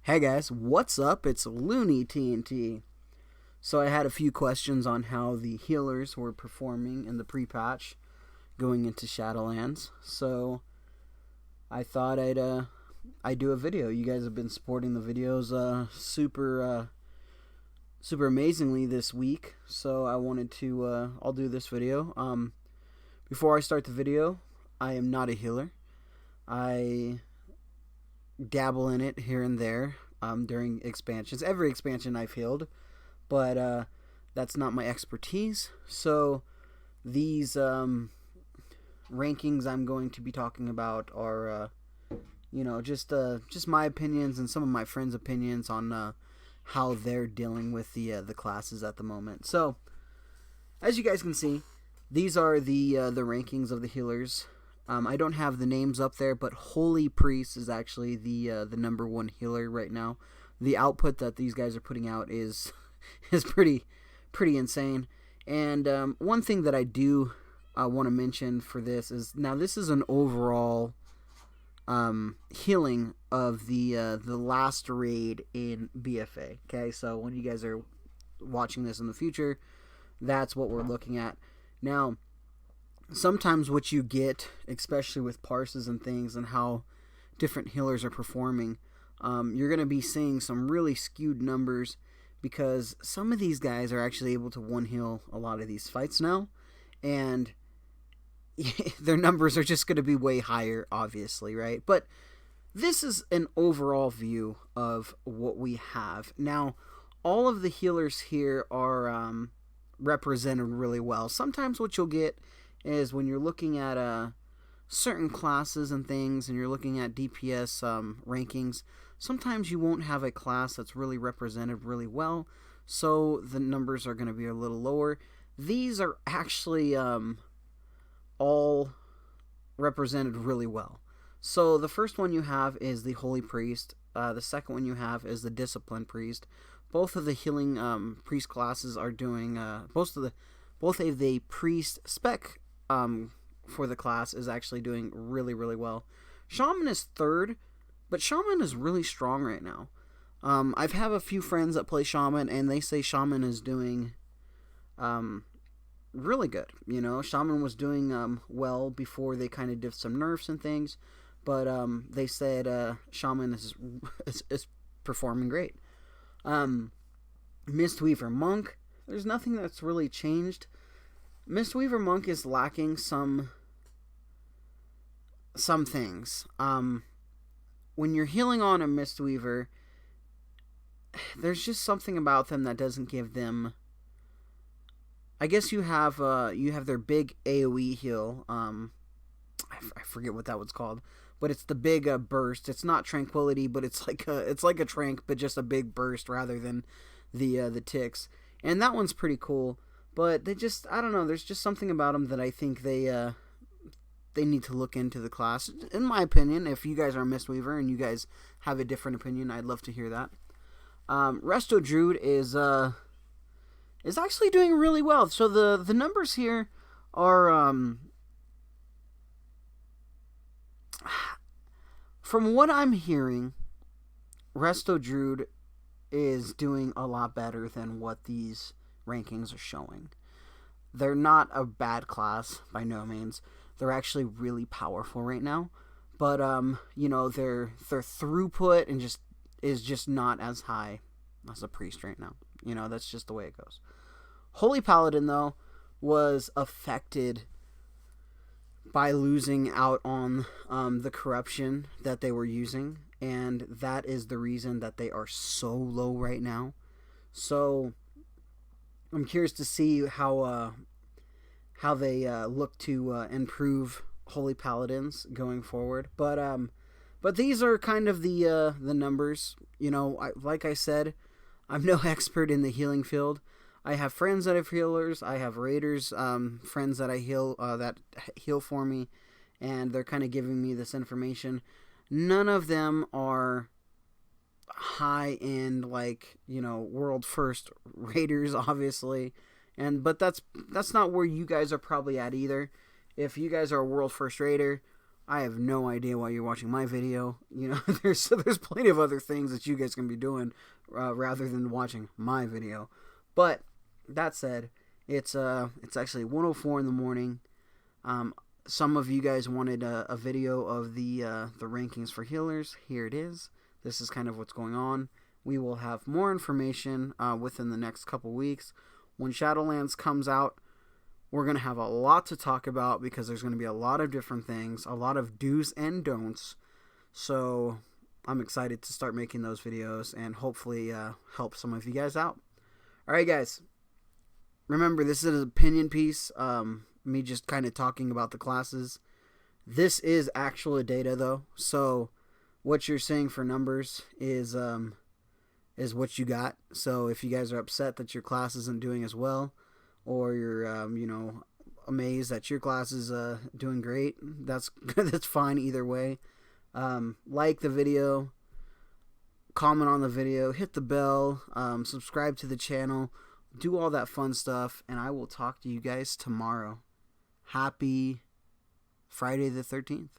Hey guys, what's up? It's Looney TNT. So I had a few questions on how the healers were performing in the pre-patch going into Shadowlands. So I thought I'd do a video. You guys have been supporting the videos super amazingly this week. So I wanted to I'll do this video. Before I start the video, I am not a healer. I dabble in it here and there during expansions. Every expansion I've healed, but that's not my expertise. So these rankings I'm going to be talking about are just my opinions and some of my friends' opinions on how they're dealing with the classes at the moment. So as you guys can see, these are the rankings of the healers. I don't have the names up there, but Holy Priest is actually the number one healer right now. The output that these guys are putting out is pretty insane. And one thing that I do want to mention for this is, now this is an overall healing of the last raid in BFA. Okay, so when you guys are watching this in the future, that's what we're looking at now. Sometimes what you get, especially with parses and things and how different healers are performing, you're going to be seeing some really skewed numbers because some of these guys are actually able to one-heal a lot of these fights now, and their numbers are just going to be way higher, obviously, right? But this is an overall view of what we have. Now, all of the healers here are represented really well. Sometimes what you'll get is when you're looking at certain classes and things, and you're looking at DPS rankings, sometimes you won't have a class that's really represented really well, so the numbers are going to be a little lower. These are actually all represented really well. So the first one you have is the Holy Priest. The second one you have is the Discipline Priest. Both of the healing priest classes are doing both of the priest spec for the class is actually doing really well. Shaman is third, but Shaman is really strong right now. I've have a few friends that play Shaman, and they say Shaman is doing really good. You know, Shaman was doing well before they kind of did some nerfs and things, but they said Shaman is performing great. Mistweaver Monk, there's nothing that's really changed. Mistweaver Monk is lacking some things. When you're healing on a Mistweaver, there's just something about them that doesn't give them. I guess you have their big AOE heal. I forget what that was called, but it's the big burst. It's not tranquility, but it's like a trank, but just a big burst rather than the ticks. And that one's pretty cool. But they just, I don't know, there's just something about them that I think they need to look into the class. In my opinion, if you guys are a Mistweaver and you guys have a different opinion, I'd love to hear that. Resto Druid is actually doing really well. So the numbers here are, from what I'm hearing, Resto Druid is doing a lot better than what these rankings are showing. They're not a bad class by no means. They're actually really powerful right now, but their throughput and is just not as high as a priest right now. You know, that's just the way it goes. Holy Paladin though was affected by losing out on the corruption that they were using, and that is the reason that they are so low right now. So I'm curious to see how they look to improve Holy Paladins going forward. But these are kind of the numbers. You know, like I said, I'm no expert in the healing field. I have friends that have healers. I have raiders, friends that I that heal for me, and they're kind of giving me this information. None of them are high end, like, you know, world first raiders, obviously, but that's not where you guys are probably at either. If you guys are a world first raider, I have no idea why you're watching my video. You know, there's plenty of other things that you guys can be doing rather than watching my video. But that said, it's actually 1:04 in the morning. Some of you guys wanted a video of the rankings for healers. Here it is. This is kind of what's going on. We will have more information within the next couple weeks. When Shadowlands comes out, we're going to have a lot to talk about because there's going to be a lot of different things, a lot of do's and don'ts. So I'm excited to start making those videos and hopefully help some of you guys out. All right, guys. Remember, this is an opinion piece. Me just kind of talking about the classes. This is actual data, though. So what you're seeing for numbers is what you got. So if you guys are upset that your class isn't doing as well, or you're amazed that your class is doing great, that's fine either way. Like the video, comment on the video, hit the bell, subscribe to the channel, do all that fun stuff, and I will talk to you guys tomorrow. Happy Friday the 13th.